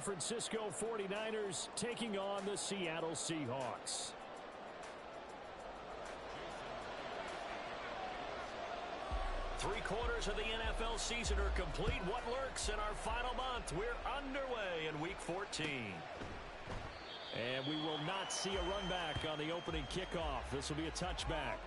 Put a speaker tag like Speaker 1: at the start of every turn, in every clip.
Speaker 1: Francisco 49ers taking on the Seattle Seahawks. Three-quarters of the NFL season are complete. What lurks in our final month? We're underway in Week 14. And we will not see a run back on the opening kickoff. This will be a touchback.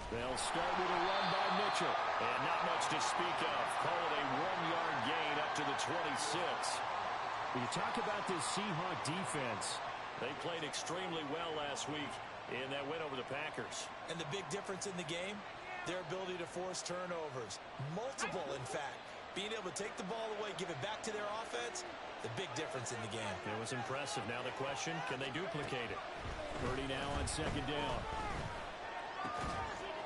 Speaker 1: They'll start with a run by Mitchell. And not much to speak of. Call it a 1-yard gain up to the 26. When you talk about this Seahawk defense, they played extremely well last week in that win over the Packers.
Speaker 2: And the big difference in the game, their ability to force turnovers. Multiple, in fact. Being able to take the ball away, give it back to their offense, the big difference in the game.
Speaker 1: It was impressive. Now the question, can they duplicate it? Purdy now on second down.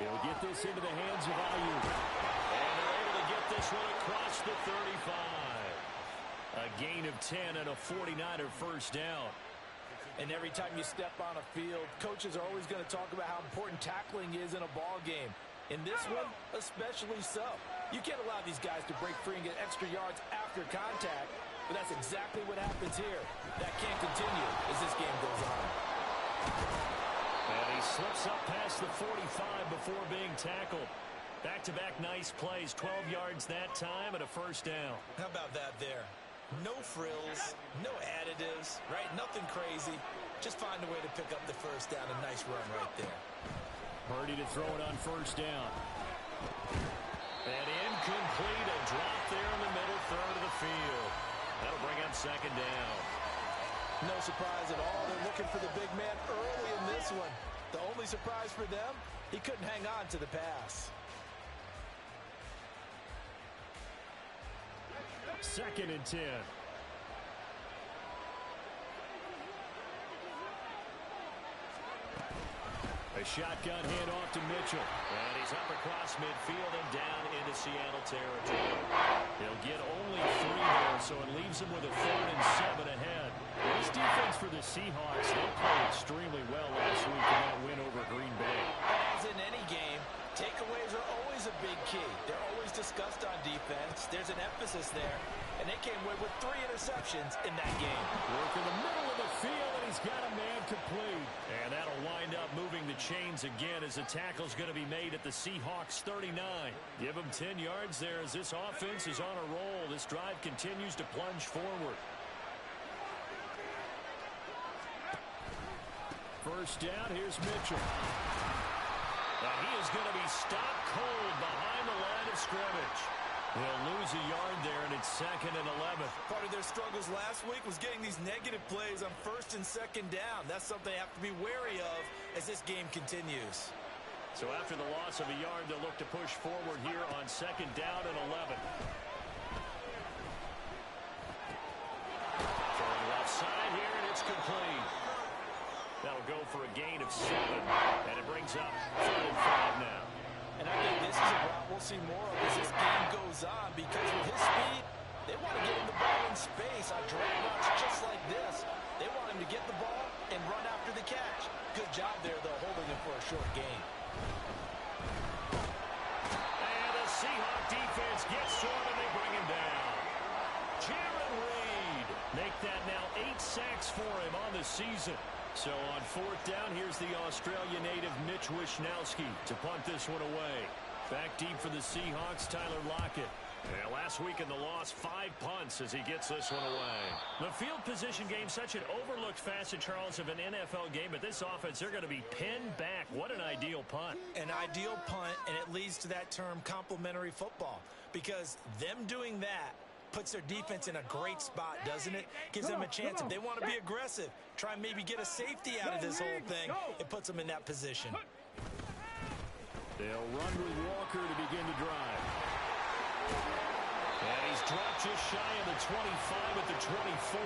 Speaker 1: He'll get this into the hands of Ayuk. And they're able to get this one across the 35. A gain of 10 and a 49er first down.
Speaker 2: And every time you step on a field, coaches are always going to talk about how important tackling is in a ball game. In this one, especially so. You can't allow these guys to break free and get extra yards after contact, but that's exactly what happens here. That can't continue as this game goes on.
Speaker 1: And he slips up past the 45 before being tackled. Back-to-back nice plays, 12 yards that time and a first down.
Speaker 2: How about that there? No frills, no additives, right? Nothing crazy. Just find a way to pick up the first down. A nice run right there.
Speaker 1: Purdy to throw it on first down. And incomplete. A drop there in the middle third of the field. That'll bring up second down.
Speaker 2: No surprise at all. They're looking for the big man early in this one. The only surprise for them, he couldn't hang on to the pass.
Speaker 1: Second and 10. A shotgun handoff to Mitchell. And he's up across midfield and down into Seattle territory. He'll get only 3 there, so it leaves him with a 3rd and 7 ahead. This defense for the Seahawks, they played extremely well last week in that win over Green Bay.
Speaker 2: As in any game, takeaways are always a big key. They're always discussed on defense. There's an emphasis there. And they came away with 3 interceptions in that game.
Speaker 1: Work in the middle of the field, and he's got a man complete. And that'll wind up moving the chains again as the tackle's going to be made at the Seahawks 39. Give them 10 yards there as this offense is on a roll. This drive continues to plunge forward. First down, here's Mitchell. And he is going to be stopped cold behind the line of scrimmage. He'll lose a yard there, and it's 2nd and 11.
Speaker 2: Part of their struggles last week was getting these negative plays on 1st and 2nd down. That's something they have to be wary of as this game continues.
Speaker 1: So after the loss of a yard, they'll look to push forward here on 2nd down and 11. Throwing left side here, and it's complete. That'll go for a gain of 7, and it brings up 3rd and 5 now.
Speaker 2: And I think this is a route we'll see more of as this game goes on, because with his speed, they want to get him the ball in space on drag routes just like this. They want him to get the ball and run after the catch. Good job there, though, holding him for a short gain.
Speaker 1: And the Seahawk defense gets to him, and they bring him down. Jaron Reed make that now 8 sacks for him on the season. So on 4th down, here's the Australia native Mitch Wishnowsky to punt this one away. Back deep for the Seahawks, Tyler Lockett. And last week in the loss, 5 punts as he gets this one away. The field position game, such an overlooked facet, Charles, of an NFL game. But this offense, they're going to be pinned back. What an ideal punt.
Speaker 2: An ideal punt, and it leads to that term complementary football. Because them doing that puts their defense in a great spot, doesn't it? Gives them a chance if they want to be aggressive, try and maybe get a safety out of this whole thing. It puts them in that position.
Speaker 1: They'll run with Walker to begin the drive. And he's dropped just shy of the 25 at the 24.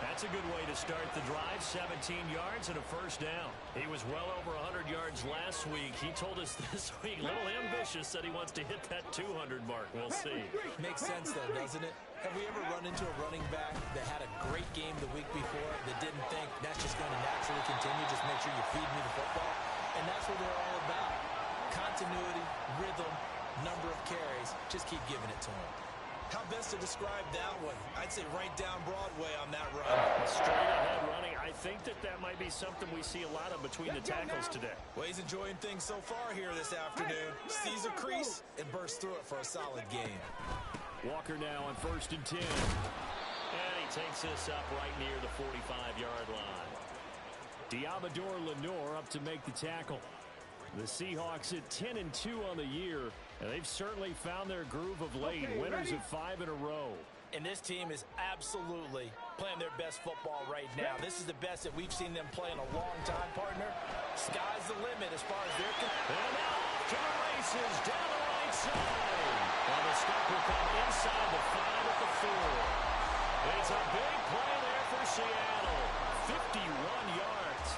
Speaker 1: That's a good way to start the drive. 17 yards and a first down. He was well over 100 yards last week. He told us this week, a little ambitious, said he wants to hit that 200 mark. We'll see.
Speaker 2: Makes sense, though, doesn't it? Have we ever run into a running back that had a great game the week before feed me the football. And that's what they're all about. Continuity, rhythm, number of carries. Just keep giving it to them. How best to describe that one? I'd say right down Broadway on that run.
Speaker 1: Straight ahead running. I think that might be something we see a lot of between the tackles today.
Speaker 2: Well, he's enjoying things so far here this afternoon. Sees a crease and bursts through it for a solid game.
Speaker 1: Walker now on 1st and 10. And he takes this up right near the 45-yard line. Diamador Lenore up to make the tackle. The Seahawks at 10-2 on the year, and they've certainly found their groove of late. Winners of 5 in a row.
Speaker 2: And this team is absolutely playing their best football right now. This is the best that we've seen them play in a long time, partner. Sky's the limit as far as they're concerned.
Speaker 1: And now off to the races down the right side. And the stop will come inside the 5 at the 4. It's a big play there for Seattle. 51 yards.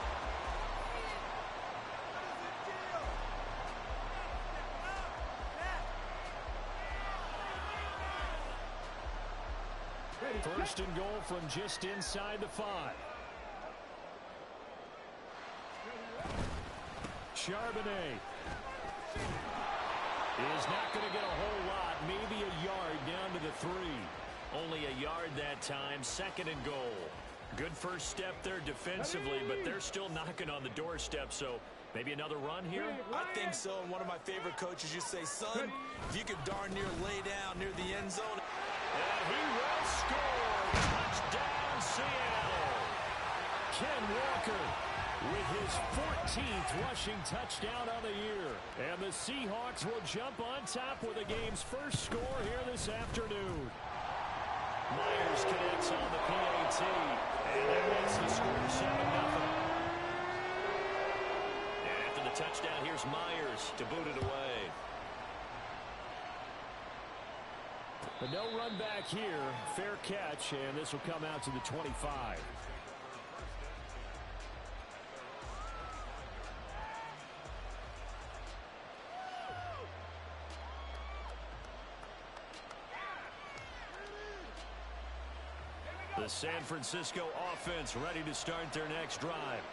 Speaker 1: First and goal from just inside the 5. Charbonnet is not going to get a whole lot, maybe a yard down to the 3. Only a yard that time, 2nd and goal. Good first step there defensively, but they're still knocking on the doorstep, so maybe another run here?
Speaker 2: I think so, and one of my favorite coaches used to say, son, if you could darn near lay down near the end zone.
Speaker 1: And he will score. Touchdown, Seattle. Ken Walker with his 14th rushing touchdown on the year. And the Seahawks will jump on top with the game's first score here this afternoon. Myers connects on the PAT. And that makes the score 7-0. And after the touchdown, here's Myers to boot it away. But no run back here. Fair catch, and this will come out to the 25. The San Francisco offense ready to start their next drive.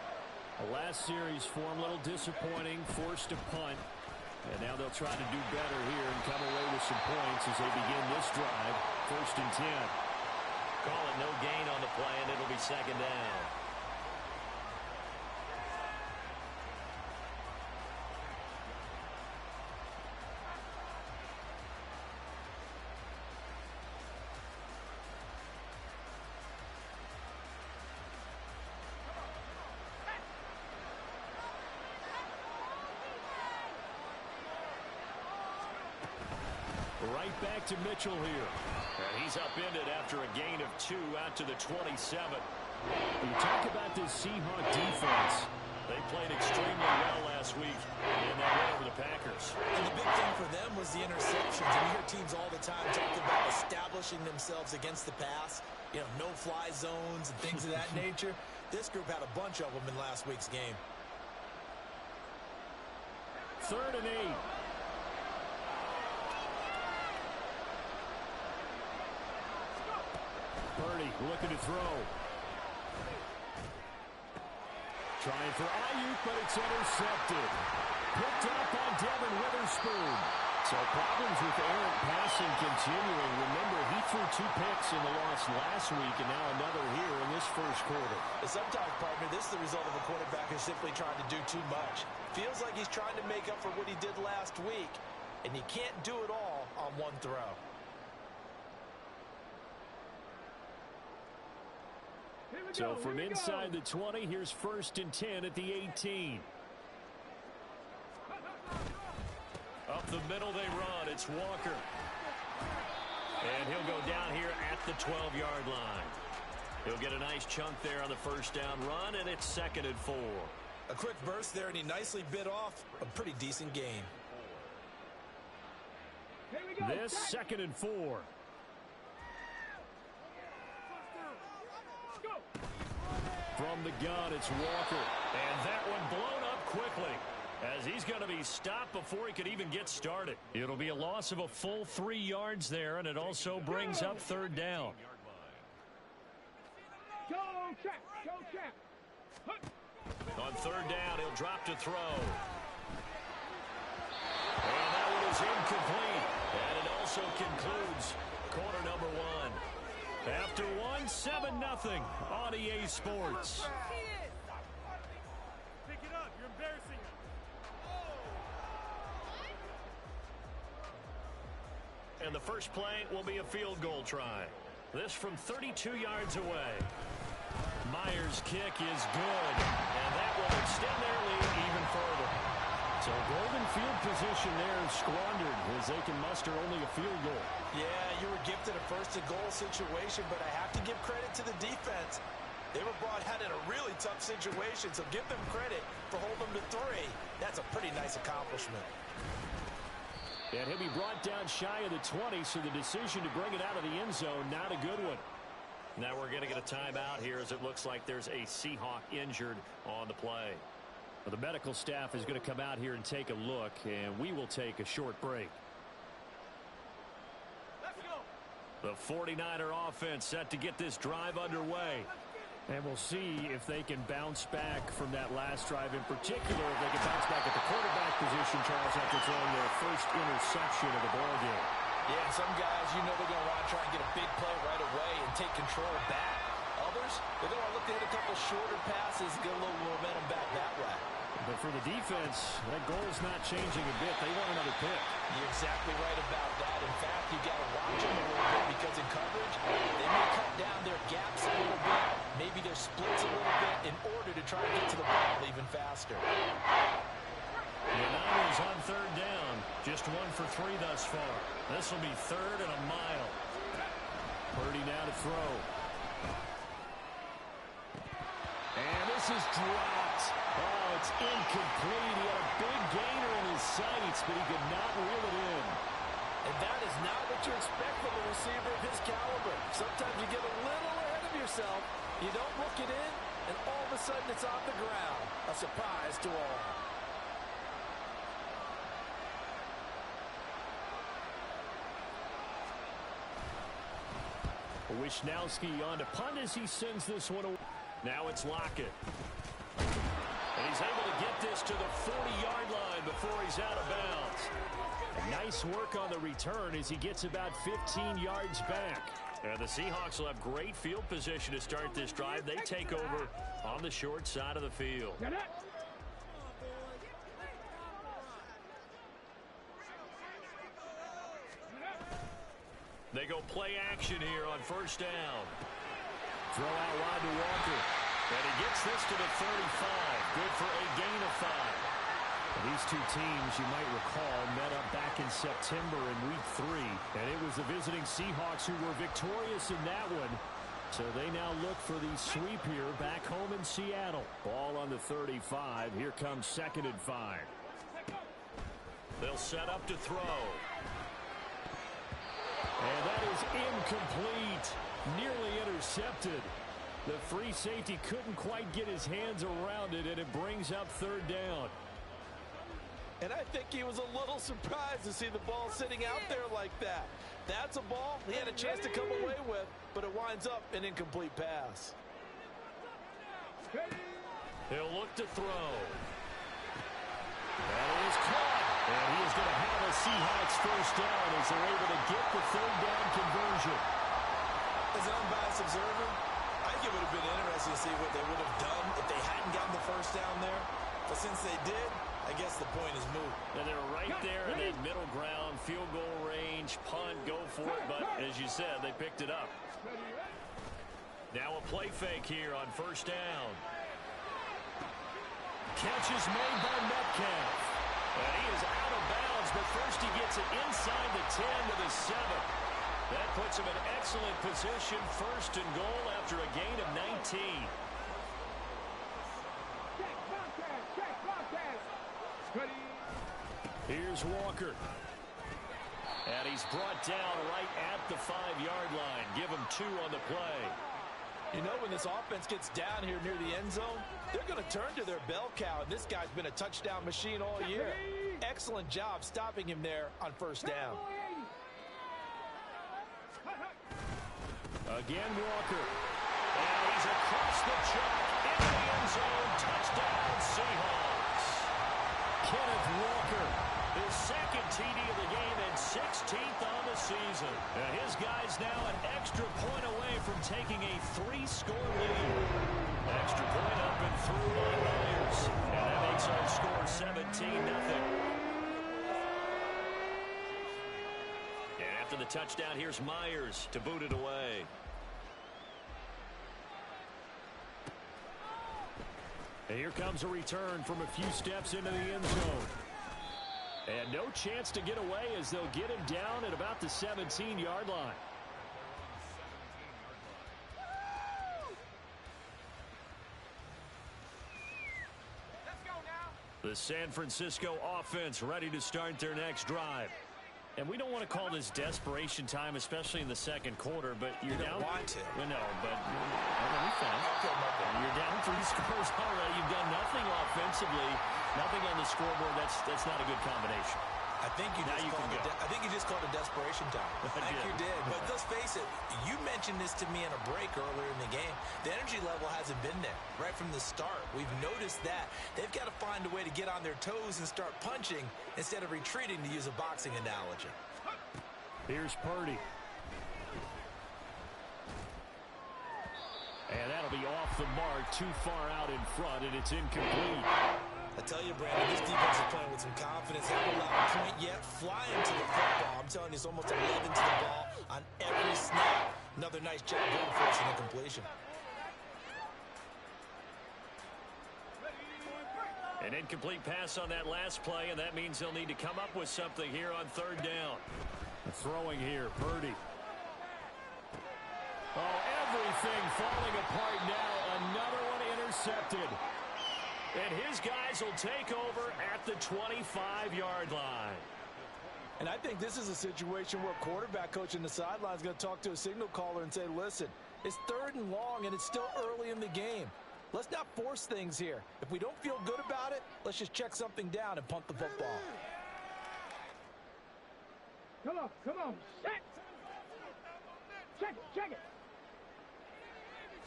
Speaker 1: The last series form a little disappointing, forced a punt. And now they'll try to do better here and come away with some points as they begin this drive. 1st and 10. Call it no gain on the play, and it'll be 2nd down. Right back to Mitchell here. And he's upended after a gain of 2 out to the 27. You talk about this Seahawk defense. They played extremely well last week in that win over the Packers.
Speaker 2: And the big thing for them was the interceptions. And you hear teams all the time talk about establishing themselves against the pass. You know, no-fly zones and things of that nature. This group had a bunch of them in last week's game.
Speaker 1: 3rd and 8. Purdy looking to throw. Trying for Ayuk, but it's intercepted. Picked up on Devin Witherspoon. So problems with errant passing continuing. Remember, he threw 2 picks in the loss last week, and now another here in this first quarter.
Speaker 2: Sometimes, partner, this is the result of a quarterback who's simply trying to do too much. Feels like he's trying to make up for what he did last week, and you can't do it all on one throw.
Speaker 1: So from inside the 20, here's 1st and 10 at the 18. Up the middle they run. It's Walker. And he'll go down here at the 12-yard line. He'll get a nice chunk there on the first down run, and it's 2nd and 4.
Speaker 2: A quick burst there, and he nicely bit off a pretty decent gain.
Speaker 1: This 2nd and 4. From the gun, it's Walker. And that one blown up quickly as he's going to be stopped before he could even get started. It'll be a loss of a full 3 yards there, and it also brings up 3rd down.
Speaker 3: Go, Trap! Go, Trap!
Speaker 1: On third down, he'll drop to throw. And that one is incomplete. And it also concludes quarter number one. After one, 7-0 on EA Sports.
Speaker 3: Pick it up. You're embarrassing us.
Speaker 1: And the first play will be a field goal try. This from 32 yards away. Myers' kick is good. And that will extend their lead even further. So golden field position there squandered as they can muster only a field goal.
Speaker 2: Yeah, you were gifted a first-and-goal situation, but I have to give credit to the defense. They were brought out in a really tough situation, so give them credit for holding them to 3. That's a pretty nice accomplishment.
Speaker 1: And he'll be brought down shy of the 20, so the decision to bring it out of the end zone, not a good one. Now we're going to get a timeout here as it looks like there's a Seahawk injured on the play. Well, the medical staff is going to come out here and take a look, and we will take a short break.
Speaker 3: Let's go.
Speaker 1: The 49er offense set to get this drive underway. And we'll see if they can bounce back from that last drive, in particular if they can bounce back at the quarterback position, Charles, after throwing their first interception of the ball game.
Speaker 2: Yeah, and some guys, you know they're going to want to try and get a big play right away and take control back. Others, they're going to look to hit a couple shorter passes, get a little momentum back that way.
Speaker 1: But for the defense, that goal's not changing a bit. They want another pick.
Speaker 2: You're exactly right about that. In fact, you got to watch them a little bit because in coverage, they may cut down their gaps a little bit, maybe their splits a little bit in order to try to get to the ball even faster.
Speaker 1: The Niners on third down. Just 1 for 3 thus far. This will be third and a mile. Purdy now to throw. And this is dropped. Oh, it's incomplete. He had a big gainer in his sights, but he could not reel it in.
Speaker 2: And that is not what you expect from a receiver of his caliber. Sometimes you get a little ahead of yourself. You don't look it in, and all of a sudden it's on the ground. A surprise to all.
Speaker 1: Wishnowski on to punt as he sends this one away. Now it's Lockett. And he's able to get this to the 40-yard line before he's out of bounds. And nice work on the return as he gets about 15 yards back. And the Seahawks will have great field position to start this drive. They take over on the short side of the field. They go play action here on first down. Throw out wide to Walker. And he gets this to the 35. Good for a gain of 5. These two teams, you might recall, met up back in September in Week 3. And it was the visiting Seahawks who were victorious in that one. So they now look for the sweep here back home in Seattle. Ball on the 35. Here comes 2nd and 5. They'll set up to throw. And that is incomplete. Nearly intercepted. The free safety couldn't quite get his hands around it, and it brings up 3rd down.
Speaker 2: And I think he was a little surprised to see the ball sitting out there like that. That's a ball he had a chance to come away with, but it winds up an incomplete pass.
Speaker 1: He'll look to throw. That is caught. And he is going to have a Seahawks first down as they're able to get the 3rd down conversion.
Speaker 2: As an unbiased observer, I think it would have been interesting to see what they would have done if they hadn't gotten the first down there. But since they did, I guess the point is moot.
Speaker 1: And they're right there in that middle ground, field goal range, punt, go for it. But as you said, they picked it up. Now a play fake here on first down. Catch is made by Metcalf. And he is out of bounds, but first he gets it inside the 10 to the 7. That puts him in excellent position, 1st and goal after a gain of 19. Here's Walker. And he's brought down right at the 5-yard line. Give him 2 on the play.
Speaker 2: You know, when this offense gets down here near the end zone, they're going to turn to their bell cow, and this guy's been a touchdown machine all year. Excellent job stopping him there on first down.
Speaker 1: Again, Walker. And he's across the chalk into the end zone. Touchdown. TD of the game and 16th on the season. And his guy's now an extra point away from taking a 3-score lead. Extra point up and through on Myers. And that makes our score 17-0. And after the touchdown, here's Myers to boot it away. And here comes a return from a few steps into the end zone. And no chance to get away as they'll get him down at about the 17-yard line. The San Francisco offense ready to start their next drive. And we don't want to call this desperation time, especially in the second quarter, but you're down.
Speaker 2: Want to.
Speaker 1: Well, no, but let me finish. You're down 3 scores already. You've done nothing offensively, nothing on the scoreboard. That's not a good combination.
Speaker 2: I think you just called it desperation time. I think you did. But let's face it, you mentioned this to me in a break earlier in the game. The energy level hasn't been there right from the start. We've noticed that. They've got to find a way to get on their toes and start punching instead of retreating, to use a boxing analogy.
Speaker 1: Here's Purdy. And that'll be off the mark, too far out in front, and it's incomplete.
Speaker 2: I tell you, Brandon, this defense is playing with some confidence. They haven't allowed a point yet. Flying to the football. I'm telling you, it's almost 11 to the ball on every snap. Another nice job going for us in the completion.
Speaker 1: An incomplete pass on that last play, and that means they'll need to come up with something here on third down. Throwing here, Purdy. Oh, everything falling apart now. Another one intercepted. And his guys will take over at the 25-yard line.
Speaker 2: And I think this is a situation where quarterback coach in the sideline is going to talk to a signal caller and say, listen, it's 3rd and long, and it's still early in the game. Let's not force things here. If we don't feel good about it, let's just check something down and punt the football.
Speaker 3: Come on. Check it.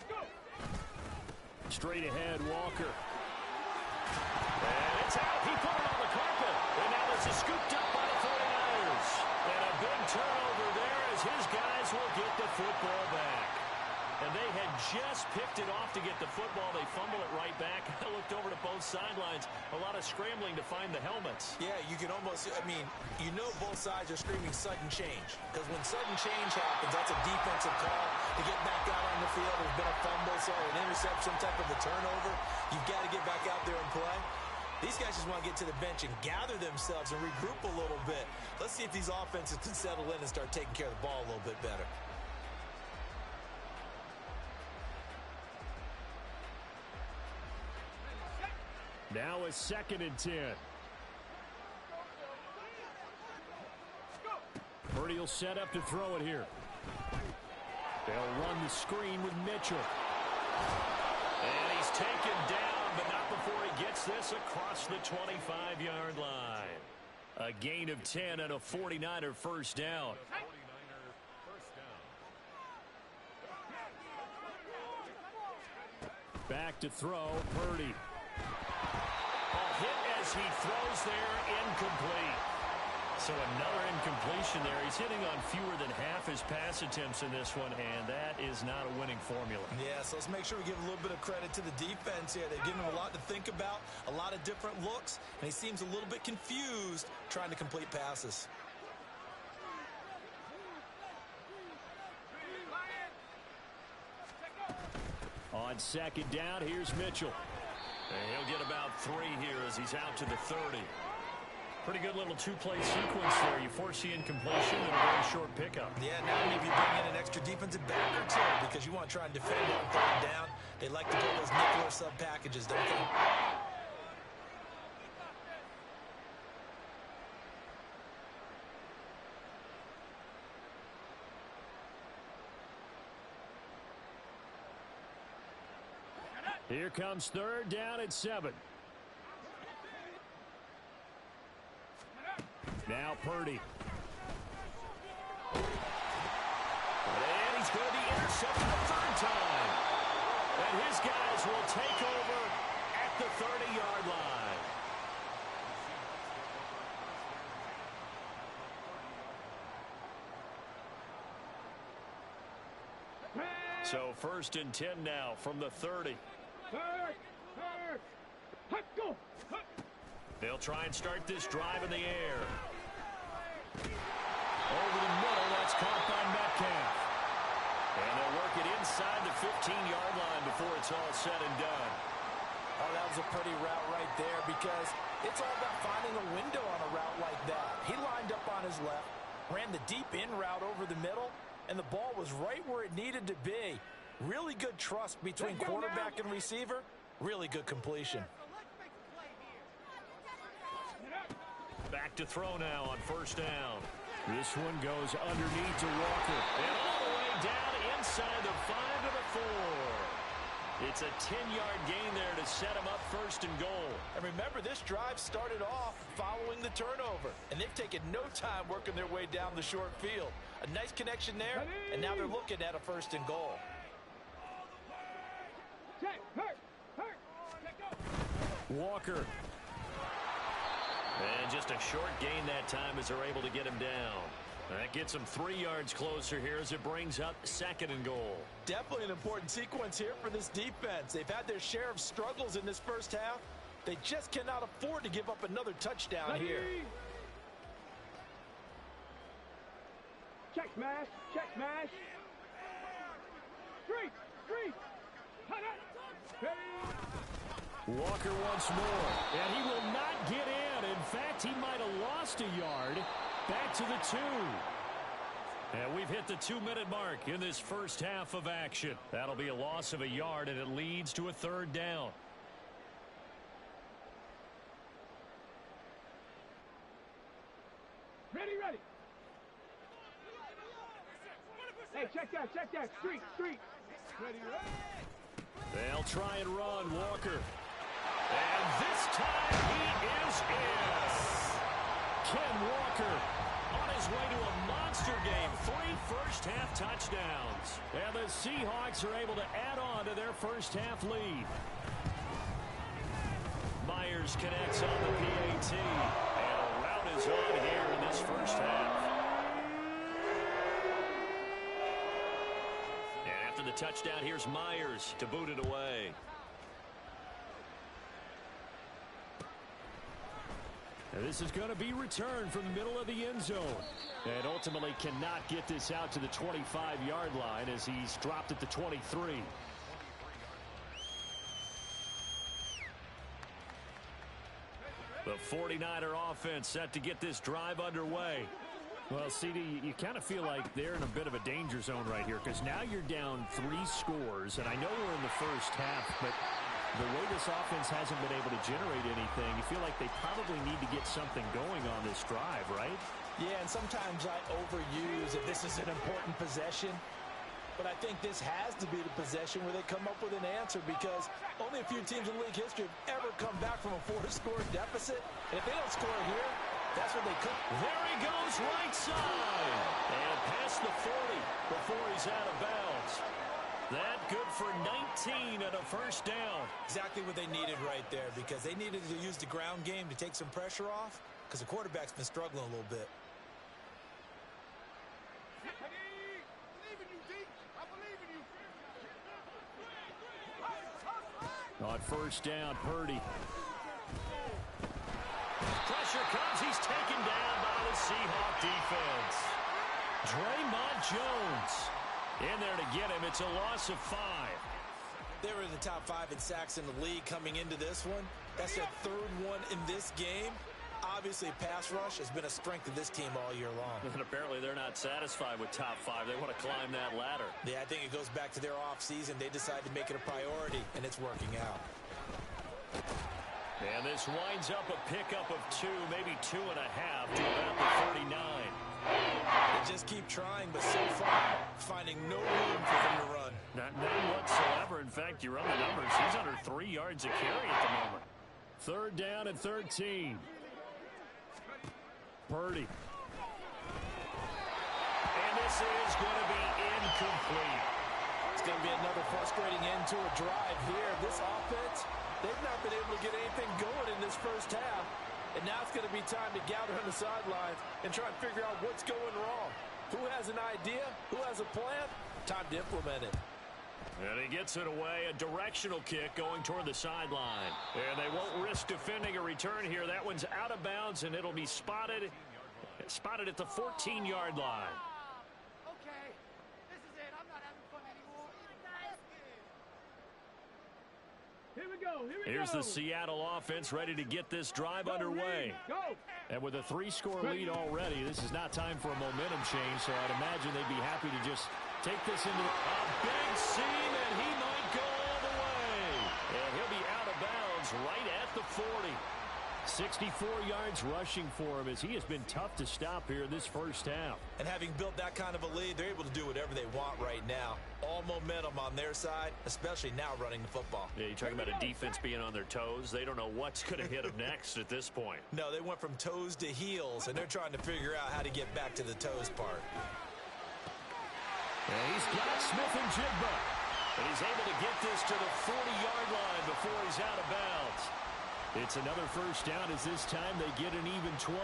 Speaker 3: Go.
Speaker 1: Straight ahead, Walker. And it's out. He put it on the carpet. And now this is scooped up by the 49ers. And a big turnover there as his guys will get the football back. And they had just picked it off to get the football. They fumble it right back. I looked over to both sidelines. A lot of scrambling to find the helmets.
Speaker 2: Yeah, you can almost, both sides are screaming sudden change. Because when sudden change happens, that's a defensive call to get back out on the field. There's been a fumble, an interception, type of a turnover. You've got to get back out there and play. These guys just want to get to the bench and gather themselves and regroup a little bit. Let's see if these offenses can settle in and start taking care of the ball a little bit better.
Speaker 1: Now a 2nd and 10. Purdy will set up to throw it here. They'll run the screen with Mitchell. And he's taken down, but not before he gets this across the 25-yard line. A gain of 10 and a 49er first down. Back to throw, Purdy. Hit as he throws there, incomplete. So another incompletion there. He's hitting on fewer than half his pass attempts in this one, and that is not a winning formula.
Speaker 2: Yeah, so let's make sure we give a little bit of credit to the defense here. They've given him a lot to think about, a lot of different looks, and he seems a little bit confused trying to complete passes.
Speaker 1: On 2nd down, here's Mitchell. And he'll get about 3 here as he's out to the 30. Pretty good little 2-play sequence there. You force the incompletion and a very short pickup.
Speaker 2: Yeah, now maybe you bring in an extra defensive back or two because you want to try and defend on 3rd down. They like to build those nickel or sub packages, don't they?
Speaker 1: Here comes 3rd down at 7. Now Purdy. And he's going to be intercepted a 3rd time. And his guys will take over at the 30-yard line. So 1st and 10 now from the 30.
Speaker 3: Hurt. Hut, go. Hut.
Speaker 1: They'll try and start this drive in the air. Over the middle, that's caught by Metcalf. And they'll work it inside the 15-yard line before it's all said and done.
Speaker 2: Oh, that was a pretty route right there because it's all about finding a window on a route like that. He lined up on his left, ran the deep in route over the middle, and the ball was right where it needed to be. Really good trust between quarterback and receiver. Really good completion.
Speaker 1: Back to throw now on 1st down. This one goes underneath to Walker. And all the way down inside the 5 to the 4. It's a 10-yard gain there to set him up 1st and goal.
Speaker 2: And remember, this drive started off following the turnover. And they've taken no time working their way down the short field. A nice connection there, and now they're looking at a 1st and goal.
Speaker 3: Check. Hurt. Let go.
Speaker 1: Walker. And just a short gain that time as they're able to get him down. That gets them 3 yards closer here as it brings up 2nd and goal.
Speaker 2: Definitely an important sequence here for this defense. They've had their share of struggles in this first half. They just cannot afford to give up another touchdown here.
Speaker 3: Check smash. Street. Hut.
Speaker 1: Walker once more. And he will not get in. In fact, he might have lost a yard. Back to the 2. And we've hit the 2-minute mark in this first half of action. That'll be a loss of a yard, and it leads to a 3rd down.
Speaker 3: Ready. Hey, check that. Street. Ready.
Speaker 1: They'll try and run Walker. And this time he is in. Ken Walker on his way to a monster game. 3 first-half touchdowns. And the Seahawks are able to add on to their first-half lead. Myers connects on the PAT. And a rout is on here in this first half. And after the touchdown, here's Myers to boot it away. And this is going to be returned from the middle of the end zone. And ultimately cannot get this out to the 25-yard line as he's dropped at the 23. The 49er offense set to get this drive underway. Well, CD, you kind of feel like they're in a bit of a danger zone right here because now you're down 3 scores. And I know we're in the first half, but the way this offense hasn't been able to generate anything, you feel like they probably need to get something going on this drive, right?
Speaker 2: Yeah, and sometimes I overuse if this is an important possession. But I think this has to be the possession where they come up with an answer because only a few teams in league history have ever come back from a 4-score deficit. And if they don't score here, that's what they could.
Speaker 1: There he goes right side. And past the 40 before he's out of bounds. That good for 19 and a first down.
Speaker 2: Exactly what they needed right there because they needed to use the ground game to take some pressure off because the quarterback's been struggling a little bit.
Speaker 1: On first down, Purdy. Pressure comes. He's taken down by the Seahawk defense. Draymond Jones in there to get him. It's a loss of 5.
Speaker 2: They were in the top 5 in sacks in the league coming into this one. That's their 3rd one in this game. Obviously, pass rush has been a strength of this team all year long.
Speaker 1: And apparently they're not satisfied with top 5. They want to climb that ladder.
Speaker 2: Yeah, I think it goes back to their offseason. They decided to make it a priority, and it's working out.
Speaker 1: And this winds up a pickup of 2, maybe 2.5 to about the 39.
Speaker 2: They just keep trying, but so far, finding no room for them to run.
Speaker 1: None whatsoever. In fact, you run the numbers. He's under 3 yards a carry at the moment. 3rd down and 13. Purdy. And this is going to be incomplete.
Speaker 2: It's going to be another frustrating end to a drive here. This offense, they've not been able to get anything going in this first half. And now it's going to be time to gather on the sidelines and try and figure out what's going wrong. Who has an idea? Who has a plan? Time to implement it.
Speaker 1: And he gets it away, a directional kick going toward the sideline. And they won't risk defending a return here. That one's out of bounds, and it'll be spotted at the 14-yard line.
Speaker 4: Okay, this is it. I'm not having fun anymore.
Speaker 3: Here we go.
Speaker 1: Here's the Seattle offense ready to get this drive underway.
Speaker 3: Go.
Speaker 1: And with a 3-score lead already, this is not time for a momentum change, so I'd imagine they'd be happy to just take this into a big seam, and he might go all the way. And he'll be out of bounds right at the 40. 64 yards rushing for him as he has been tough to stop here in this first half.
Speaker 2: And having built that kind of a lead, they're able to do whatever they want right now. All momentum on their side, especially now running the football.
Speaker 1: Yeah, you're talking about a defense being on their toes. They don't know what's going to hit them next at this point.
Speaker 2: No, they went from toes to heels, and they're trying to figure out how to get back to the toes part.
Speaker 1: And he's got Smith and Jigba. And he's able to get this to the 40-yard line before he's out of bounds. It's another first down as this time they get an even 20.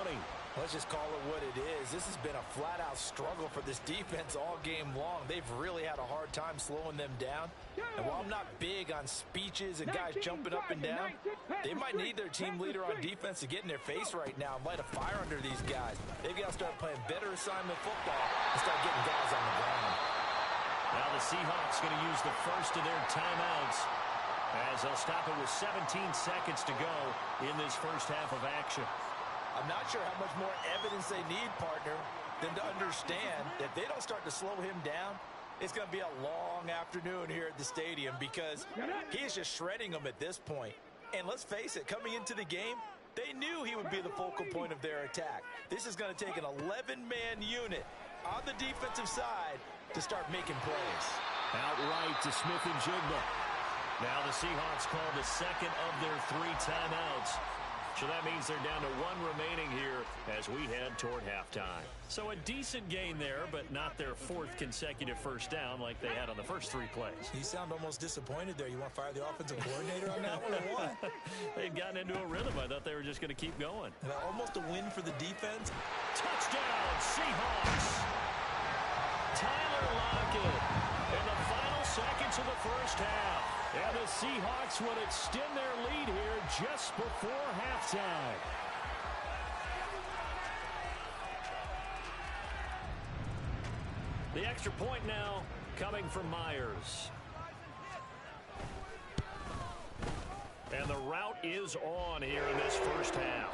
Speaker 2: Let's just call it what it is. This has been a flat-out struggle for this defense all game long. They've really had a hard time slowing them down. And while I'm not big on speeches and guys jumping up and down, they might need their team leader on defense to get in their face right now and light a fire under these guys. They've got to start playing better assignment football and start getting guys on the ground.
Speaker 1: Now the Seahawks going to use the first of their timeouts as they'll stop it with 17 seconds to go in this first half of action.
Speaker 2: I'm not sure how much more evidence they need, partner, than to understand that if they don't start to slow him down, it's going to be a long afternoon here at the stadium because he's just shredding them at this point. And let's face it, coming into the game, they knew he would be the focal point of their attack. This is going to take an 11-man unit on the defensive side to start making plays.
Speaker 1: Outright to Smith and Jigba. Now the Seahawks call the second of their 3 timeouts. So that means they're down to 1 remaining here as we head toward halftime. So a decent gain there, but not their 4th consecutive first down like they had on the first 3 plays.
Speaker 2: You sound almost disappointed there. You want to fire the offensive coordinator on that one or what?
Speaker 1: They'd gotten into a rhythm. I thought they were just going to keep going.
Speaker 2: Almost a win for the defense.
Speaker 1: Touchdown, Seahawks! Tyler Lockett in the final seconds of the first half. And the Seahawks would extend their lead here just before halftime. The extra point now coming from Myers. And the route is on here in this first half.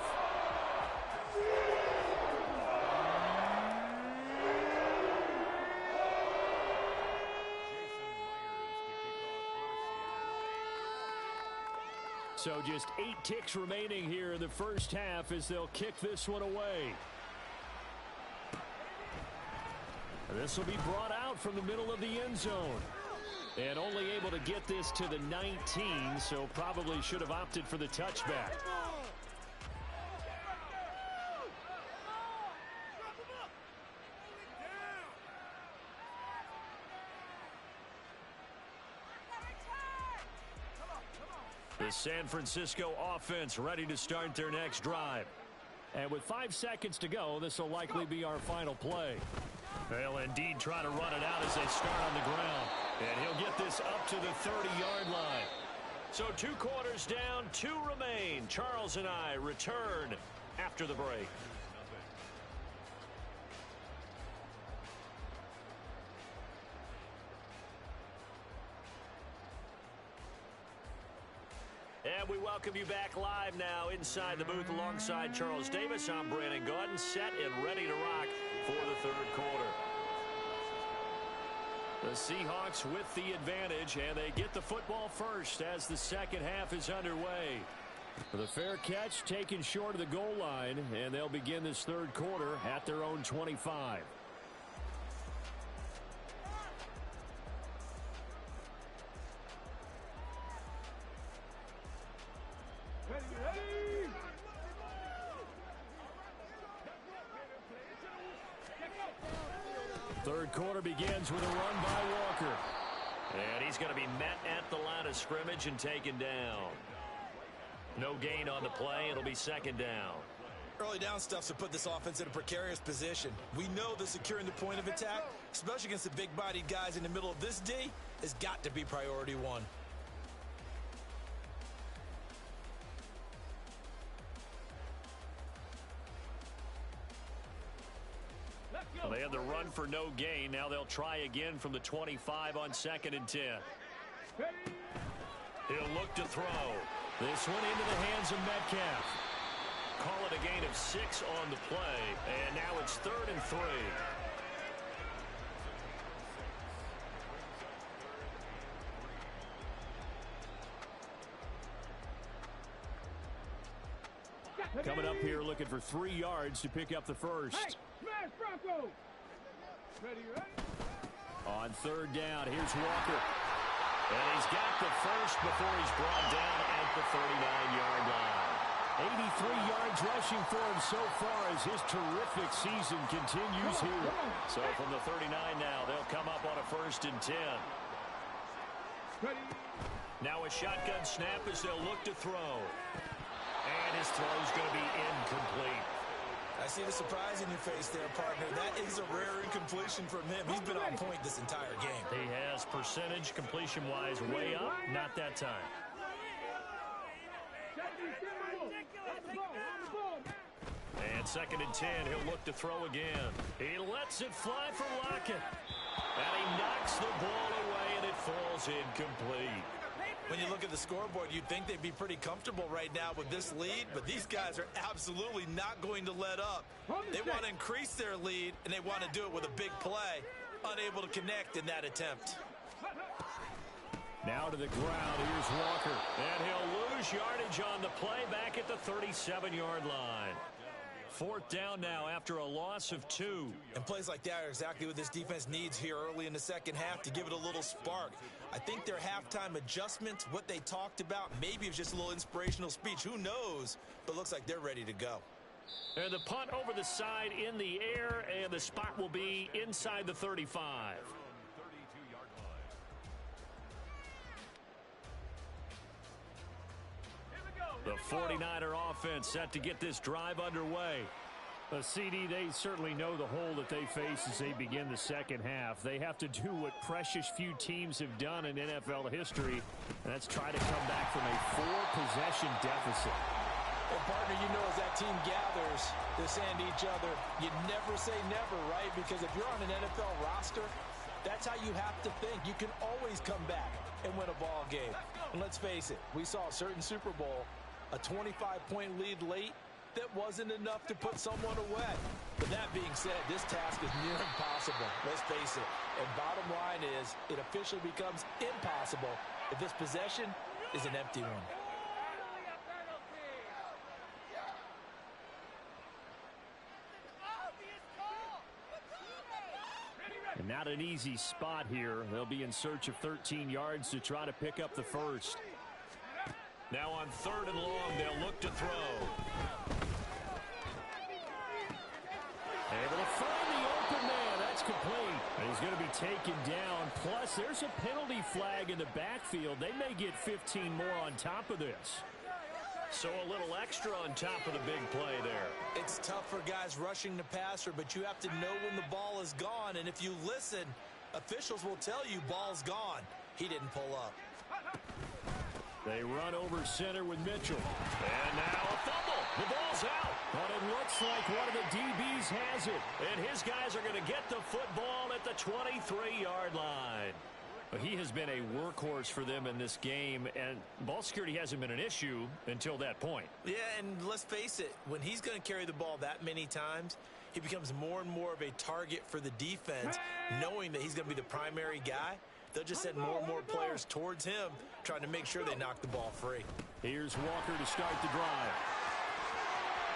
Speaker 1: So just 8 ticks remaining here in the first half as they'll kick this one away. This will be brought out from the middle of the end zone. And only able to get this to the 19, so probably should have opted for the touchback. The San Francisco offense ready to start their next drive. And with 5 seconds to go, this will likely be our final play. They'll indeed try to run it out as they start on the ground. And he'll get this up to the 30-yard line. So 2 quarters down, 2 remain. Charles and I return after the break. And we welcome you back live now inside the booth alongside Charles Davis. I'm Brandon Gaudin, set and ready to rock for the 3rd quarter. The Seahawks with the advantage, and they get the football first as the second half is underway. The fair catch taken short of the goal line, and they'll begin this 3rd quarter at their own 25.
Speaker 3: Ready.
Speaker 1: 3rd quarter begins with a run by Walker. And he's going to be met at the line of scrimmage and taken down. No gain on the play. It'll be 2nd down.
Speaker 2: Early down stuff's to put this offense in a precarious position. We know that securing the point of attack, especially against the big-bodied guys in the middle of this D, has got to be priority one.
Speaker 1: Well, they had the run for no gain. Now they'll try again from the 25 on 2nd and 10. He'll look to throw. This one into the hands of Metcalf. Call it a gain of 6 on the play. And now it's 3rd and 3. Coming up here looking for 3 yards to pick up the first.
Speaker 3: Hey, smash Bronco. Ready?
Speaker 1: On 3rd down, here's Walker. And he's got the first before he's brought down at the 39-yard line. 83 yards rushing for him so far as his terrific season continues here. So from the 39 now, they'll come up on a 1st and 10.
Speaker 3: Ready?
Speaker 1: Now a shotgun snap as they'll look to throw. And his throw's going to be incomplete.
Speaker 2: I see the surprise in your face there, partner. That is a rare incompletion from him. He's been on point this entire game.
Speaker 1: He has percentage completion-wise way up. Not that time. And 2nd and 10, he'll look to throw again. He lets it fly for Lockett. And he knocks the ball away, and it falls incomplete.
Speaker 2: When you look at the scoreboard, you'd think they'd be pretty comfortable right now with this lead, but these guys are absolutely not going to let up. They want to increase their lead, and they want to do it with a big play. Unable to connect in that attempt.
Speaker 1: Now to the ground, here's Walker. And he'll lose yardage on the play back at the 37-yard line. 4th down now after a loss of 2.
Speaker 2: And plays like that are exactly what this defense needs here early in the second half to give it a little spark. I think their halftime adjustments, what they talked about, maybe it was just a little inspirational speech. Who knows? But looks like they're ready to go.
Speaker 1: And the punt over the side in the air, and the spot will be inside the 35. The 49er offense set to get this drive underway. CD, they certainly know the hole that they face as they begin the second half. They have to do what precious few teams have done in NFL history, and that's try to come back from a 4-possession deficit.
Speaker 2: Well, partner, you know as that team gathers, they say to each other, you never say never, right? Because if you're on an NFL roster, that's how you have to think. You can always come back and win a ball game. And let's face it, we saw a certain Super Bowl, a 25-point lead late, that wasn't enough to put someone away. But that being said, this task is near impossible. Let's face it. And bottom line is, it officially becomes impossible if this possession is an empty one.
Speaker 1: And not an easy spot here. They'll be in search of 13 yards to try to pick up the first. Now on 3rd and long, they'll look to throw. Able to find the open man. That's complete. And he's going to be taken down. Plus, there's a penalty flag in the backfield. They may get 15 more on top of this. So a little extra on top of the big play there.
Speaker 2: It's tough for guys rushing the passer, but you have to know when the ball is gone. And if you listen, officials will tell you ball's gone. He didn't pull up.
Speaker 1: They run over center with Mitchell. And now a fumble. The ball's out. But it looks like one of the DBs has it. And his guys are going to get the football at the 23-yard line. But he has been a workhorse for them in this game, and ball security hasn't been an issue until that point.
Speaker 2: Yeah, and let's face it, when he's going to carry the ball that many times, he becomes more and more of a target for the defense, knowing that he's going to be the primary guy. They'll just send more and more players towards him, trying to make sure they knock the ball free.
Speaker 1: Here's Walker to start the drive.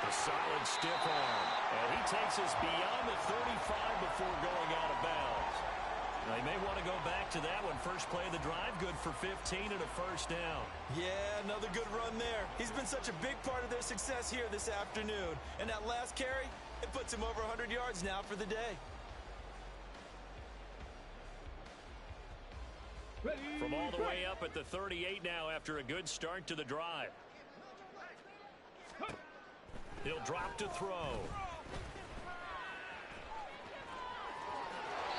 Speaker 1: A solid stiff arm. And he takes us beyond the 35 before going out of bounds. They may want to go back to that one. First play of the drive, good for 15 and a first down.
Speaker 2: Yeah, another good run there. He's been such a big part of their success here this afternoon. And that last carry, it puts him over 100 yards now for the day.
Speaker 1: From all the way up at the 38 now after a good start to the drive. He'll drop to throw.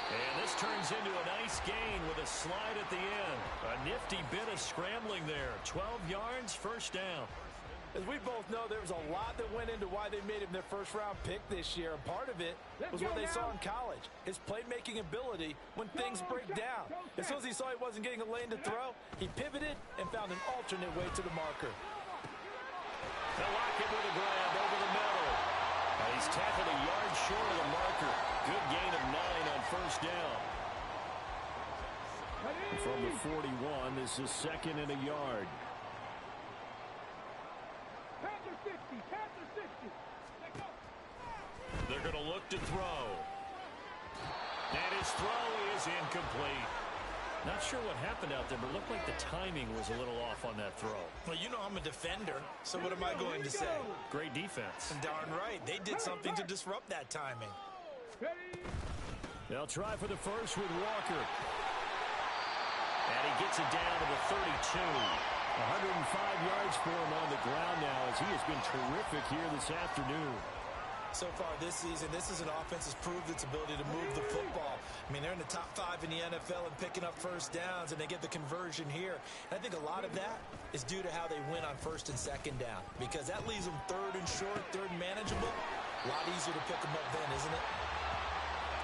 Speaker 1: And this turns into a nice gain with a slide at the end. A nifty bit of scrambling there. 12 yards, first down.
Speaker 2: As we both know, there was a lot that went into why they made him their first-round pick this year. And part of it was what they saw in college, his playmaking ability when things break down. As soon as he saw he wasn't getting a lane to throw, he pivoted and found an alternate way to the marker.
Speaker 1: They'll lock it with a grab over the middle. And he's tackled a yard short of the marker. Good gain of 9 on first down. From the 41, this is second and a yard. They're going to look to throw. And his throw is incomplete. Not sure what happened out there, but it looked like the timing was a little off on that throw.
Speaker 5: Well, you know I'm a defender, so what am I going to say?
Speaker 1: Great defense.
Speaker 5: Darn right. They did something to disrupt that timing.
Speaker 1: They'll try for the first with Walker. And he gets it down to the 32. 105 yards for him on the ground now as he has been terrific here this afternoon.
Speaker 5: So far this season, this is an offense that's proved its ability to move the football. I mean, they're in the top 5 in the NFL and picking up first downs, and they get the conversion here. And I think a lot of that is due to how they win on first and second down, because that leaves them third and short, third and manageable. A lot easier to pick them up then, isn't it?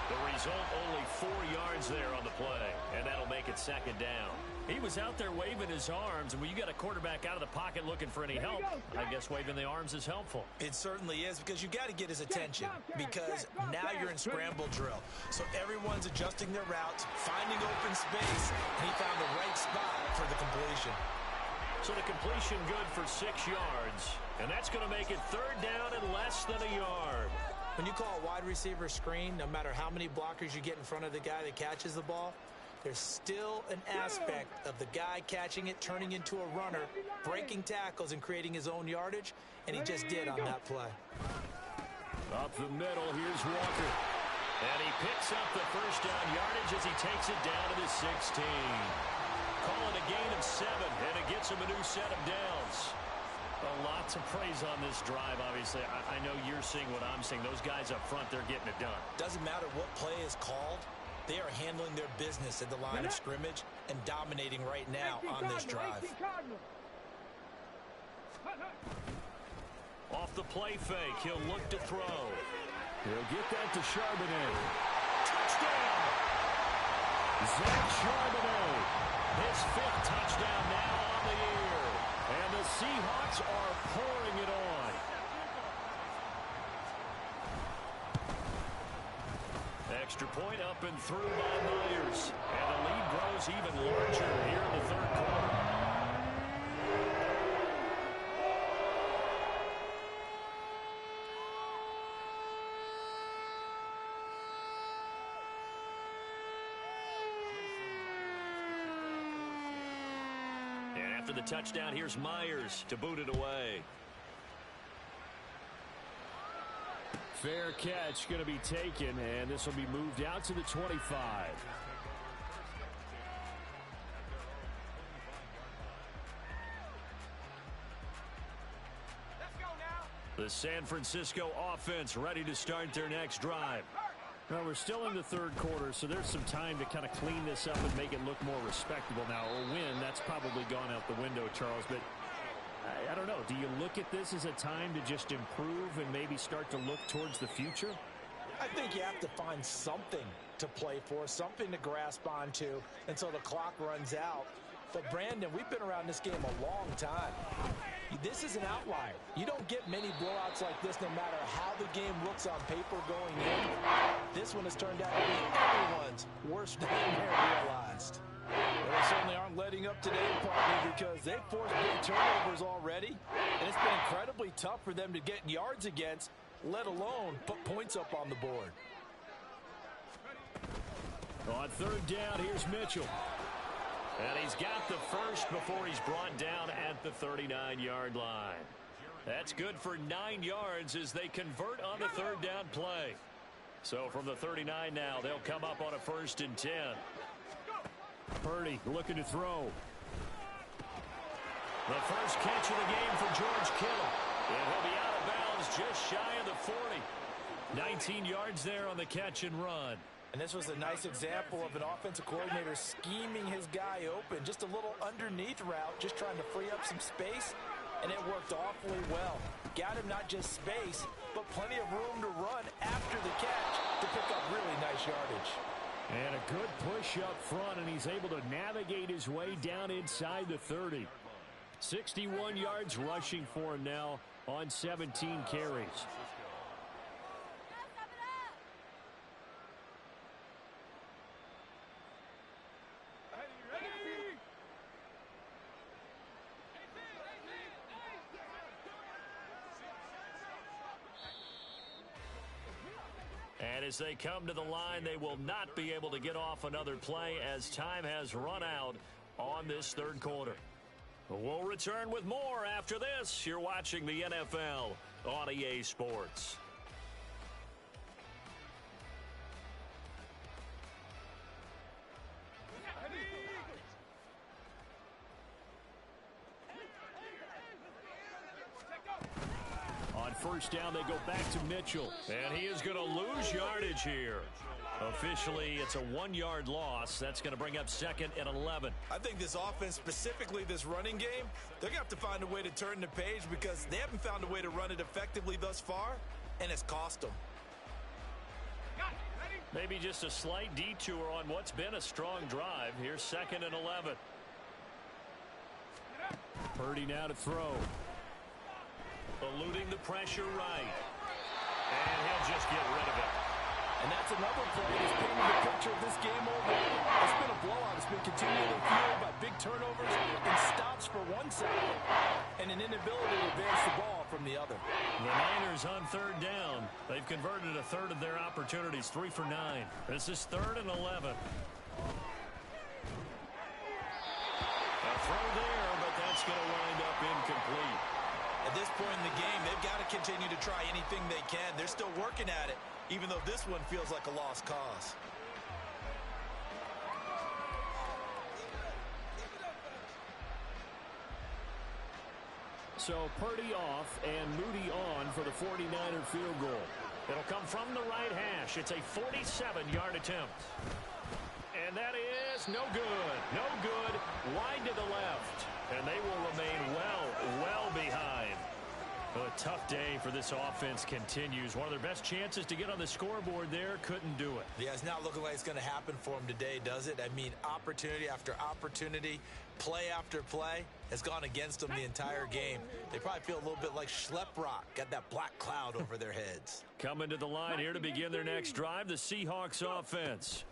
Speaker 1: The result, only 4 yards there on the play, and that'll make it second down. He was out there waving his arms, and when you got a quarterback out of the pocket looking for any help, I guess waving the arms is helpful.
Speaker 5: It certainly is, because you got to get his attention, because now you're in scramble drill. So everyone's adjusting their routes, finding open space, and he found the right spot for the completion.
Speaker 1: So the completion good for 6 yards, and that's going to make it third down and less than a yard.
Speaker 5: When you call a wide receiver screen, no matter how many blockers you get in front of the guy that catches the ball, there's still an aspect of the guy catching it, turning into a runner, breaking tackles, and creating his own yardage, and he just did on that play.
Speaker 1: Up the middle, here's Walker. And he picks up the first down yardage as he takes it down to the 16. Call it a gain of 7, and it gets him a new set of downs. Lots of praise on this drive, obviously. I know you're seeing what I'm seeing. Those guys up front, they're getting it done.
Speaker 5: Doesn't matter what play is called. They are handling their business at the line of scrimmage and dominating right now on this drive.
Speaker 1: Off the play fake, he'll look to throw. He'll get that to Charbonnet. Touchdown! Zach Charbonnet. His 5th touchdown now on the year. And the Seahawks are pouring it on. Extra point up and through by Myers. And the lead grows even larger here in the third quarter. And after the touchdown, here's Myers to boot it away. Fair catch going to be taken, and this will be moved out to the 25.
Speaker 4: Let's go now.
Speaker 1: The San Francisco offense ready to start their next drive. Well, we're still in the third quarter, so there's some time to kind of clean this up and make it look more respectable now. A win, that's probably gone out the window, Charles, but I don't know. Do you look at this as a time to just improve and maybe start to look towards the future?
Speaker 2: I think you have to find something to play for, something to grasp onto until the clock runs out. But, Brandon, we've been around this game a long time. This is an outlier. You don't get many blowouts like this no matter how the game looks on paper going in. This one has turned out to be everyone's worst nightmare realized. Well, they certainly aren't letting up today, partly because they've forced big turnovers already, and it's been incredibly tough for them to get yards against, let alone put points up on the board.
Speaker 1: On third down, here's Mitchell. And he's got the first before he's brought down at the 39-yard line. That's good for 9 yards as they convert on the third down play. So from the 39 now, they'll come up on a 1st and 10. Purdy looking to throw. The first catch of the game for George Kittle. And he'll be out of bounds just shy of the 40. 19 yards there on the catch and run.
Speaker 2: And this was a nice example of an offensive coordinator scheming his guy open. Just a little underneath route, just trying to free up some space, and it worked awfully well. Got him not just space, but plenty of room to run after the catch to pick up really nice yardage.
Speaker 1: And a good push up front, and he's able to navigate his way down inside the 30. 61 yards rushing for him now on 17 carries. And as they come to the line, they will not be able to get off another play as time has run out on this third quarter. We'll return with more after this. You're watching the NFL on EA Sports. On first down, they go back to Mitchell. And he is going to lose yardage here. Officially, it's a 1-yard loss. That's going to bring up 2nd and 11.
Speaker 5: I think this offense, specifically this running game, they're going to have to find a way to turn the page because they haven't found a way to run it effectively thus far, and it's cost them.
Speaker 1: Maybe just a slight detour on what's been a strong drive. Here's 2nd and 11. Purdy now to throw. Eluding the pressure right. And he'll just get rid of it.
Speaker 2: And that's another play that's painting the picture of this game overall. It's been a blowout. It's been continually fueled by big turnovers and stops for one side and an inability to advance the ball from the other.
Speaker 1: The Niners on third down. They've converted a third of their opportunities, 3 for 9. This is 3rd and 11. A throw there, but that's going to wind up incomplete.
Speaker 5: At this point in the game, they've got to continue to try anything they can. They're still working at it, even though this one feels like a lost cause.
Speaker 1: So Purdy off and Moody on for the 49er field goal. It'll come from the right hash. It's a 47-yard attempt. And that is no good. No good. Wide to the left. And they will remain well behind. A tough day for this offense continues. One of their best chances to get on the scoreboard there, couldn't do it.
Speaker 5: Yeah, it's not looking like it's going to happen for them today, does it? I mean, opportunity after opportunity, play after play has gone against them the entire game. They probably feel a little bit like Schlepp-Rock, got that black cloud over their heads.
Speaker 1: Coming to the line here to begin their next drive, the Seahawks offense.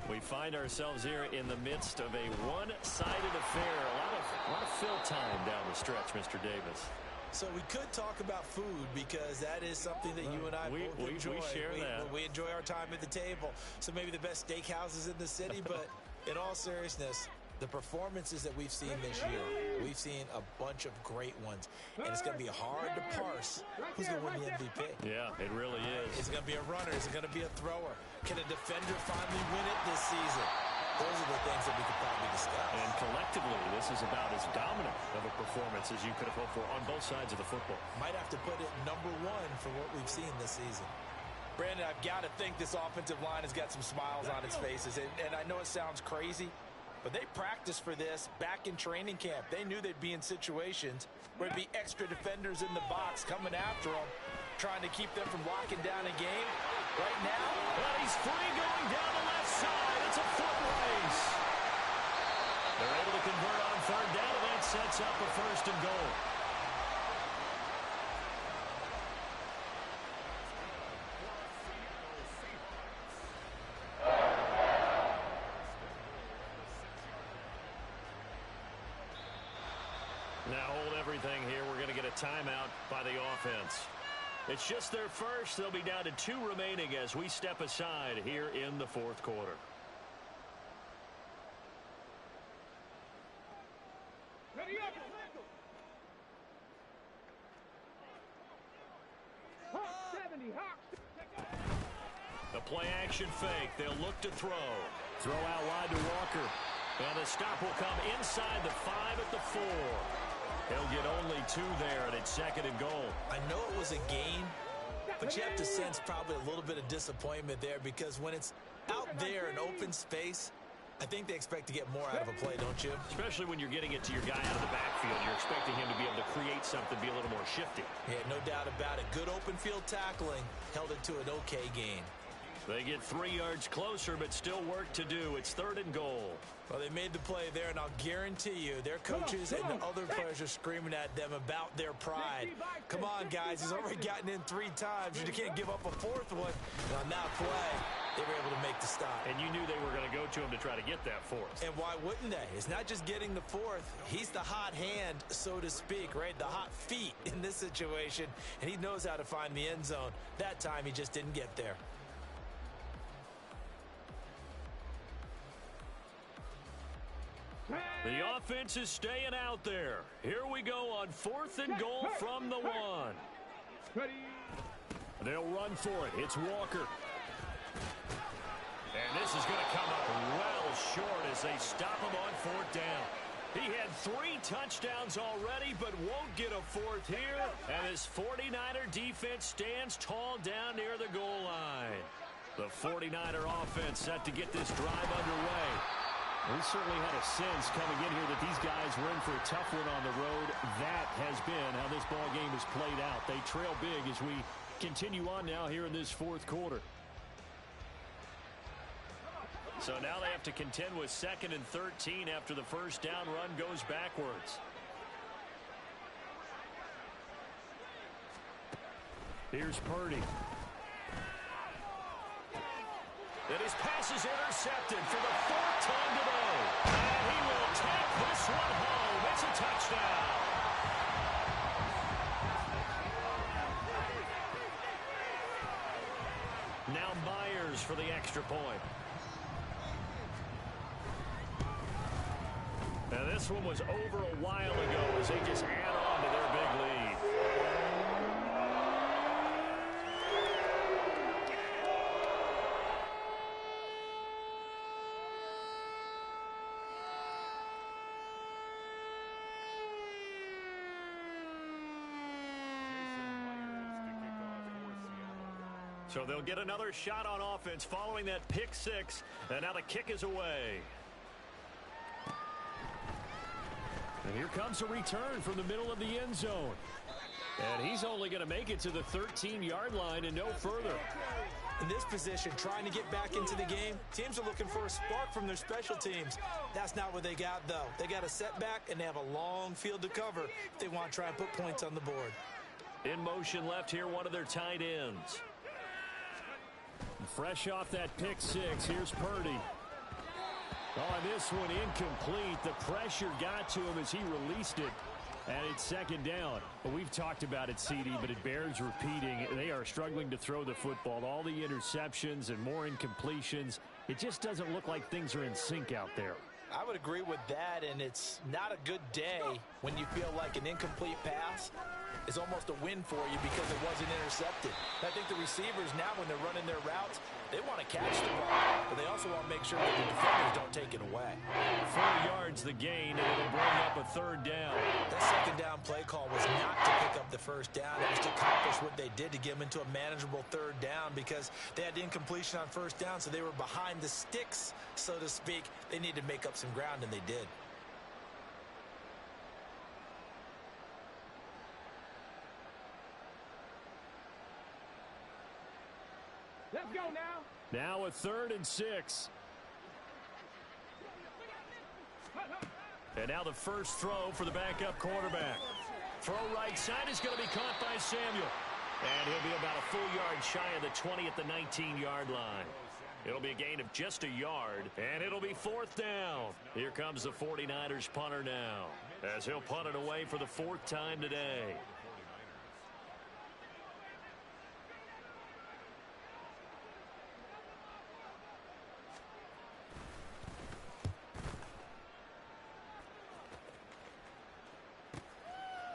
Speaker 1: We find ourselves here in the midst of a one-sided affair. A lot of fill time down the stretch, Mr. Davis.
Speaker 5: So we could talk about food because that is something that you and I both enjoy.
Speaker 1: We share that.
Speaker 5: We enjoy our time at the table. So maybe the best steakhouses in the city, but in all seriousness, the performances that we've seen this year, we've seen a bunch of great ones. And it's going to be hard to parse who's going to win the MVP.
Speaker 1: Yeah, it really is.
Speaker 5: Is it going to be a runner? Is it going to be a thrower? Can a defender finally win it this season? Those are the things that we could probably discuss.
Speaker 1: And collectively, this is about as dominant of a performance as you could have hoped for on both sides of the football.
Speaker 5: Might have to put it #1 for what we've seen this season.
Speaker 2: Brandon, I've got to think this offensive line has got some smiles on its faces. And I know it sounds crazy, but they practiced for this back in training camp. They knew they'd be in situations where it'd be extra defenders in the box coming after them, trying to keep them from locking down a game. Right now,
Speaker 1: well, he's free going down the left side. It's a foot race. They're able to convert on third down, and that sets up a 1st and goal. Now hold everything here. We're going to get a timeout by the offense. It's just their first. They'll be down to 2 remaining as we step aside here in the 4th quarter.
Speaker 3: Ready up. Hawks 70, Hawks.
Speaker 1: The play action fake. They'll look to throw. Throw out wide to Walker. And the stop will come inside the 5 at the 4. They'll get only 2 there, and it's 2nd and goal.
Speaker 5: I know it was a gain, but you have to sense probably a little bit of disappointment there because when it's Out there in open space, I think they expect to get more out of a play, don't you?
Speaker 1: Especially when you're getting it to your guy out of the backfield. You're expecting him to be able to create something, be a little more shifty.
Speaker 5: Yeah, no doubt about it. Good open field tackling held it to an okay gain.
Speaker 1: They get 3 yards closer, but still work to do. It's 3rd and goal.
Speaker 5: Well, they made the play there, and I'll guarantee you their coaches and the other players are screaming at them about their pride. Come on, guys. He's already gotten in 3 times. You can't give up a 4th one. And on that play, they were able to make the stop.
Speaker 1: And you knew they were going to go to him to try to get that 4th.
Speaker 5: And why wouldn't they? It's not just getting the 4th. He's the hot hand, so to speak, right? The hot feet in this situation. And he knows how to find the end zone. That time, he just didn't get there.
Speaker 1: The offense is staying out there. Here we go on 4th and goal from the 1. They'll run for it. It's Walker. And this is going to come up well short as they stop him on 4th down. He had 3 touchdowns already, but won't get a 4th here. And his 49er defense stands tall down near the goal line. The 49er offense set to get this drive underway. We certainly had a sense coming in here that these guys were in for a tough one on the road. That has been how this ball game has played out. They trail big as we continue on now here in this 4th quarter. So now they have to contend with 2nd and 13 after the first down run goes backwards. Here's Purdy. And his pass is intercepted for the 4th time today. And he will take this one home. It's a touchdown. Now Myers for the extra point. And this one was over a while ago as they just add on to their big lead. So they'll get another shot on offense following that pick 6. And now the kick is away. And here comes a return from the middle of the end zone. And he's only going to make it to the 13-yard line and no further.
Speaker 5: In this position, trying to get back into the game, teams are looking for a spark from their special teams. That's not what they got, though. They got a setback, and they have a long field to cover if they want to try and put points on the board.
Speaker 1: In motion left here, one of their tight ends. Fresh off that pick 6, here's Purdy. Oh, and this one incomplete. The pressure got to him as he released it. And it's 2nd down. Well, we've talked about it, CD, but it bears repeating. They are struggling to throw the football. All the interceptions and more incompletions. It just doesn't look like things are in sync out there.
Speaker 5: I would agree with that, and it's not a good day when you feel like an incomplete pass is almost a win for you because it wasn't intercepted. I think the receivers now, when they're running their routes, they want to catch the ball, but they also want to make sure that the defenders don't take it away.
Speaker 1: 4 yards the gain, and it'll bring up a 3rd down.
Speaker 5: That 2nd down play call was not to pick up the 1st down. It was to accomplish what they did to get them into a manageable 3rd down because they had incompletion on 1st down, so they were behind the sticks, so to speak. They needed to make up some ground, and they did.
Speaker 3: Let's go now.
Speaker 1: Now a 3rd and 6. And now the first throw for the backup quarterback. Throw right side is going to be caught by Samuel. And he'll be about a full yard shy of the 20 at the 19-yard line. It'll be a gain of just a yard, and it'll be 4th down. Here comes the 49ers punter now, as he'll punt it away for the 4th time today.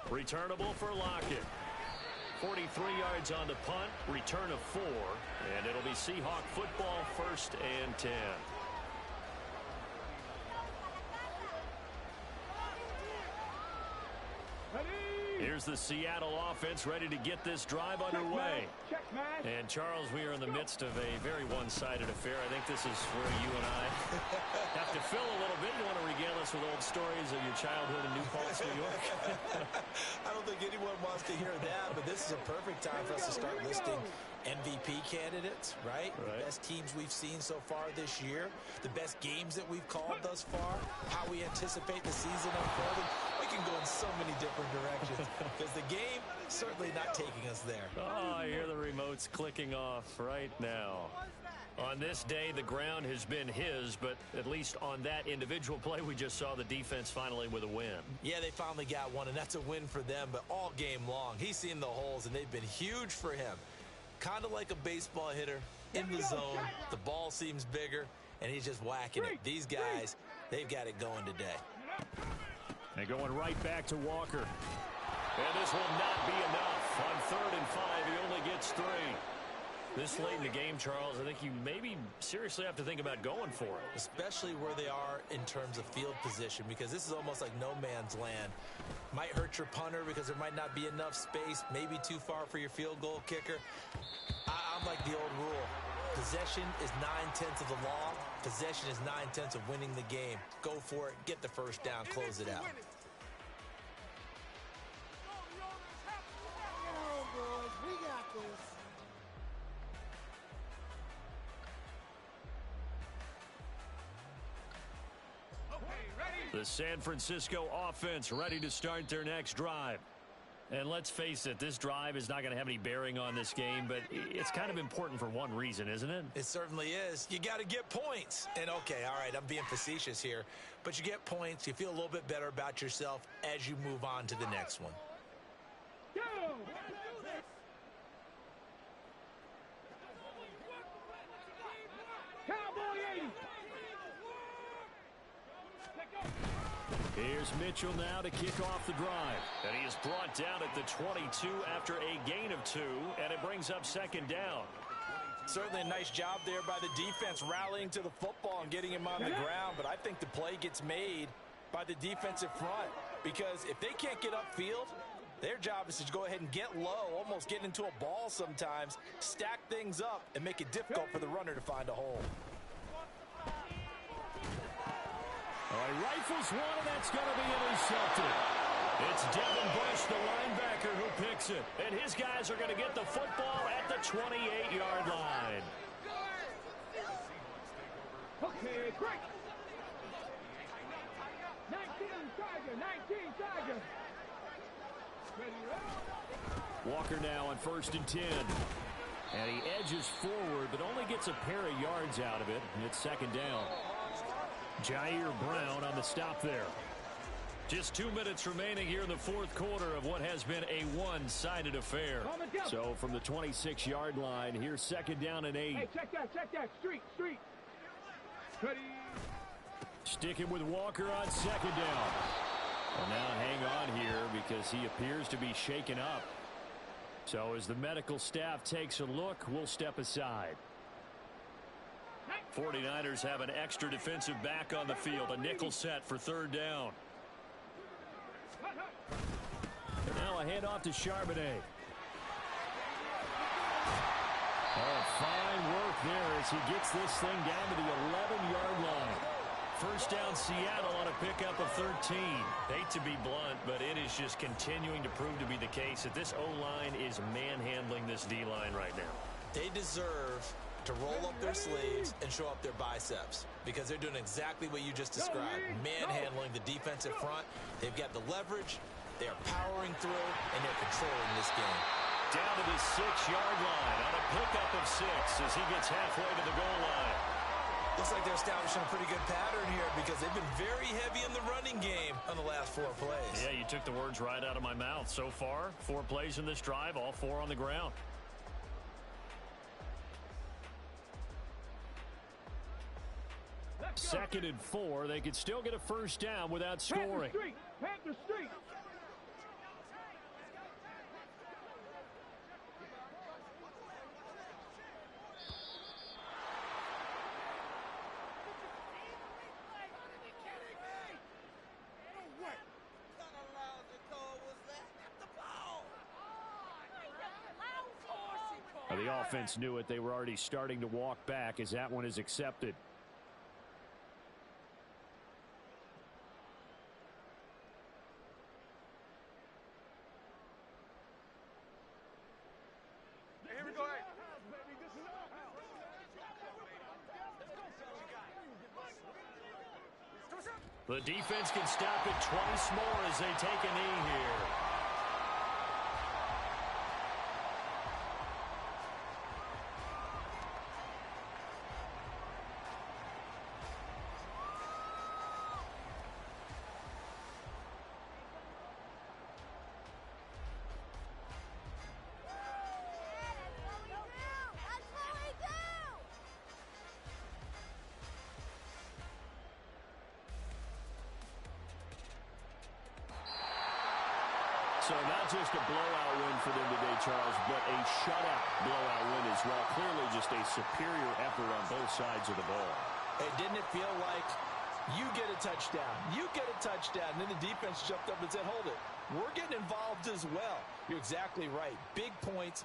Speaker 1: Returnable for Lockett. 43 yards on the punt, return of 4, and it'll be Seahawk football, 1st and 10.
Speaker 3: Ready?
Speaker 1: Here's the Seattle offense ready to get this drive underway. And, Charles, we are in the midst of a very one-sided affair. I think this is where you and I have to fill a little bit. You want to regale us with old stories of your childhood in New Paltz, New York?
Speaker 5: I don't think anyone wants to hear that, but this is a perfect time for us to start listing MVP candidates, right? The best teams we've seen so far this year, the best games that we've called thus far, how we anticipate the season unfolding. We can go in so many different directions because the game certainly not taking us there.
Speaker 1: Oh, I hear the remotes clicking off right now. On this day, the ground has been his, but at least on that individual play, we just saw the defense finally with a win.
Speaker 5: Yeah, they finally got one, and that's a win for them, but all game long, he's seen the holes, and they've been huge for him. Kind of like a baseball hitter in the zone. The ball seems bigger, and he's just whacking it. These guys, they've got it going today.
Speaker 1: And going right back to Walker. And this will not be enough. On 3rd and 5, he only gets 3. This late in the game, Charles, I think you maybe seriously have to think about going for it.
Speaker 5: Especially where they are in terms of field position, because this is almost like no man's land. Might hurt your punter because there might not be enough space, maybe too far for your field goal kicker. I'm like the old rule. Possession is 9/10 of the law. Possession is 9/10 of winning the game. Go for it, get the first down, close it out.
Speaker 4: We got this.
Speaker 1: The San Francisco offense ready to start their next drive. And let's face it, this drive is not going to have any bearing on this game, but it's kind of important for one reason, isn't it?
Speaker 5: It certainly is. You got to get points. And, okay, all right, I'm being facetious here, but you get points. You feel a little bit better about yourself as you move on to the next one.
Speaker 3: Go! Cowboy 80!
Speaker 1: Here's Mitchell now to kick off the drive. And he is brought down at the 22 after a gain of 2, and it brings up 2nd down.
Speaker 2: Certainly a nice job there by the defense rallying to the football and getting him on the ground, but I think the play gets made by the defensive front because if they can't get upfield, their job is to go ahead and get low, almost get into a ball sometimes, stack things up, and make it difficult for the runner to find a hole.
Speaker 1: All right, rifles one, and that's going to be intercepted. It's Devin Bush, the linebacker, who picks it. And his guys are going to get the football at the 28-yard line.
Speaker 3: Okay, great. 19 Tiger.
Speaker 1: Walker now on 1st and 10. And he edges forward, but only gets a pair of yards out of it. And it's 2nd down. Jair Brown on the stop there. Just 2 minutes remaining here in the 4th quarter of what has been a one-sided affair. So from the 26-yard line, here's 2nd down and 8.
Speaker 3: Hey, check that. Street. Ready.
Speaker 1: Sticking with Walker on 2nd down. Well, now hang on here because he appears to be shaken up. So as the medical staff takes a look, we'll step aside. 49ers have an extra defensive back on the field. A nickel set for 3rd down. And now a handoff to Charbonnet. Oh, fine work there as he gets this thing down to the 11-yard line. 1st down Seattle on a pickup of 13. Hate to be blunt, but it is just continuing to prove to be the case that this O-line is manhandling this D-line right now.
Speaker 5: They deserve to roll up their sleeves and show up their biceps because they're doing exactly what you just described, manhandling the defensive front. They've got the leverage, they're powering through, and they're controlling this game.
Speaker 1: Down to the 6-yard line on a pickup of 6 as he gets halfway to the goal line.
Speaker 5: Looks like they're establishing a pretty good pattern here because they've been very heavy in the running game on the last 4 plays.
Speaker 1: Yeah, you took the words right out of my mouth. So far, 4 plays in this drive, all 4 on the ground. Second and 4. They could still get a 1st down without scoring.
Speaker 3: Panther Street.
Speaker 1: Well, the offense knew it. They were already starting to walk back as that one is accepted.
Speaker 3: Here we go.
Speaker 1: The defense can stop it twice more as they take a knee here. So not just a blowout win for them today, Charles, but a shutout blowout win as well. Clearly just a superior effort on both sides of the ball.
Speaker 2: Hey, didn't it feel like you get a touchdown, you get a touchdown, and then the defense jumped up and said, hold it, we're getting involved as well. You're exactly right. Big points.